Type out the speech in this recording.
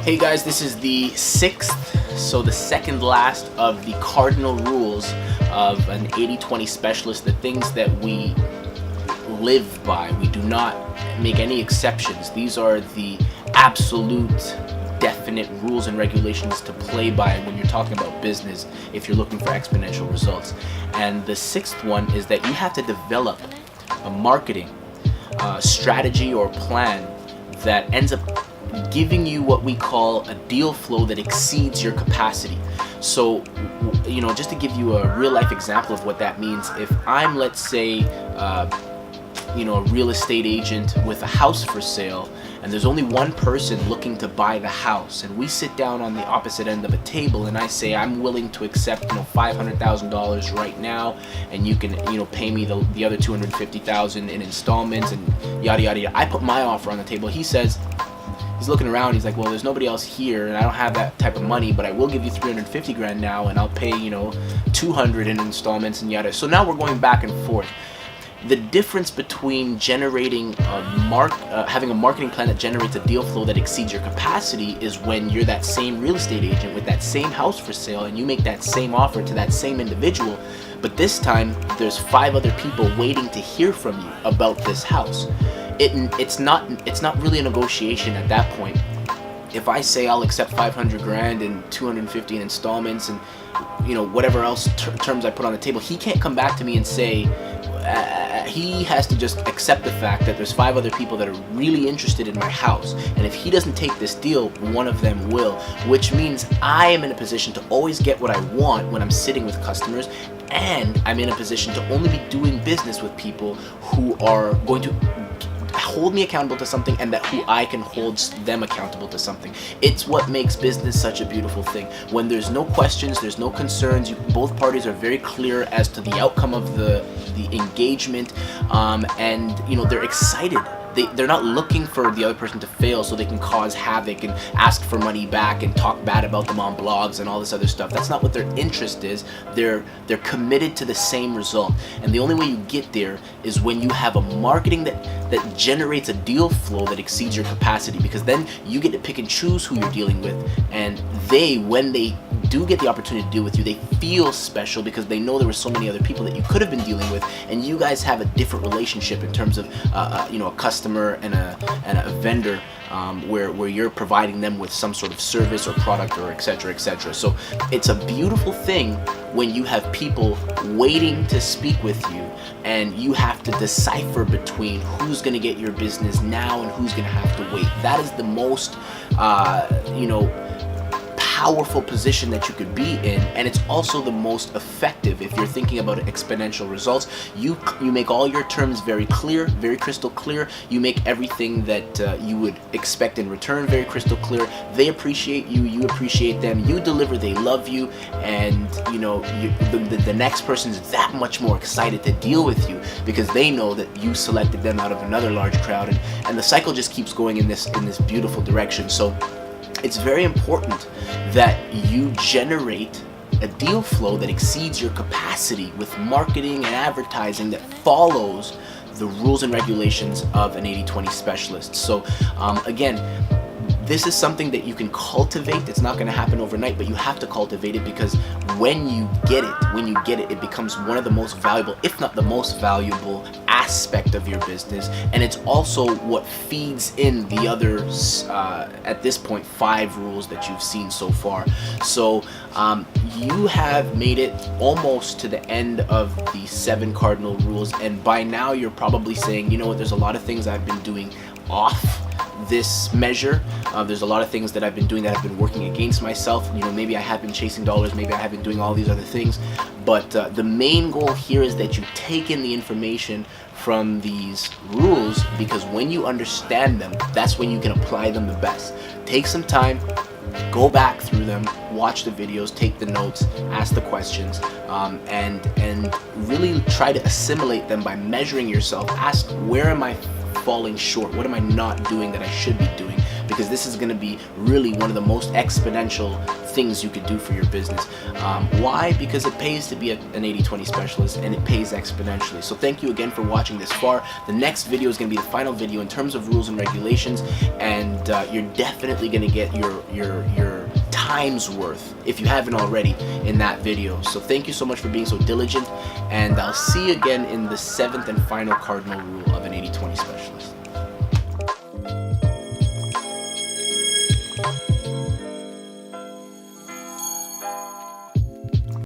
Hey guys, this is the the second last of the Cardinal Rules of an 80-20 specialist, the things that we live by. We do not make any exceptions. These are the absolute definite rules and regulations to play by when you're talking about business if you're looking for exponential results. And the sixth one is that you have to develop a marketing strategy or plan that ends up giving you what we call a deal flow that exceeds your capacity. So, just to give you a real life example of what that means, if I'm, let's say, a real estate agent with a house for sale, and there's only one person looking to buy the house, and we sit down on the opposite end of a table, and I say I'm willing to accept $500,000 right now, and you can pay me the other $250,000 in installments and yada yada yada. I put my offer on the table. He's looking around, he's like, well, there's nobody else here and I don't have that type of money, but I will give you $350,000 now, and I'll pay $200 in installments and yada. So now we're going back and forth. The difference between generating having a marketing plan that generates a deal flow that exceeds your capacity is when you're that same real estate agent with that same house for sale and you make that same offer to that same individual, but this time there's 5 other people waiting to hear from you about this house. It's not really a negotiation at that point. If I say I'll accept $500,000 and $250 in installments and whatever else terms I put on the table, he can't come back to me and say. He has to just accept the fact that there's 5 other people that are really interested in my house, and if he doesn't take this deal, one of them will, which means I am in a position to always get what I want when I'm sitting with customers, and I'm in a position to only be doing business with people who are going to hold me accountable to something, and that who I can hold them accountable to something. It's what makes business such a beautiful thing. When there's no questions, there's no concerns, both parties are very clear as to the outcome of the engagement, and they're excited. They're not looking for the other person to fail so they can cause havoc and ask for money back and talk bad about them on blogs and all this other stuff. That's not what their interest is. They're committed to the same result. And the only way you get there is when you have a marketing that generates a deal flow that exceeds your capacity, because then you get to pick and choose who you're dealing with, and when they do get the opportunity to deal with you, they feel special because they know there were so many other people that you could have been dealing with, and you guys have a different relationship in terms of a customer and a vendor, where you're providing them with some sort of service or product or etc. etc. So it's a beautiful thing when you have people waiting to speak with you, and you have to decipher between who's going to get your business now and who's going to have to wait. That is the most powerful position that you could be in, and it's also the most effective if you're thinking about exponential results. You make all your terms very clear, very crystal clear. You make everything that you would expect in return very crystal clear. They appreciate you, you appreciate them, you deliver, they love you, and the next person's that much more excited to deal with you because they know that you selected them out of another large crowd, and the cycle just keeps going in this beautiful direction. So it's very important that you generate a deal flow that exceeds your capacity with marketing and advertising that follows the rules and regulations of an 80-20 specialist. So again, this is something that you can cultivate. It's not going to happen overnight, but you have to cultivate it, because when you get it, it becomes one of the most valuable, if not the most valuable aspect of your business. And it's also what feeds in the other, at this point, 5 rules that you've seen so far. So you have made it almost to the end of the 7 cardinal rules, and by now you're probably saying, there's a lot of things I've been doing off this measure. There's a lot of things that I've been doing that have been working against myself. Maybe I have been chasing dollars, maybe I have been doing all these other things, but the main goal here is that you take in the information from these rules, because when you understand them, that's when you can apply them the best. Take some time, go back through them, watch the videos, take the notes, ask the questions, and really try to assimilate them by measuring yourself. Ask, where am I falling short? What am I not doing that I should be doing? because this is going to be really one of the most exponential things you could do for your business. Why? Because it pays to be an 80/20 specialist, and it pays exponentially. So thank you again for watching this far. The next video is going to be the final video in terms of rules and regulations, and you're definitely going to get your time's worth, if you haven't already, in that video. So thank you so much for being so diligent, and I'll see you again in the 7th and final cardinal rule of an 80/20 specialist.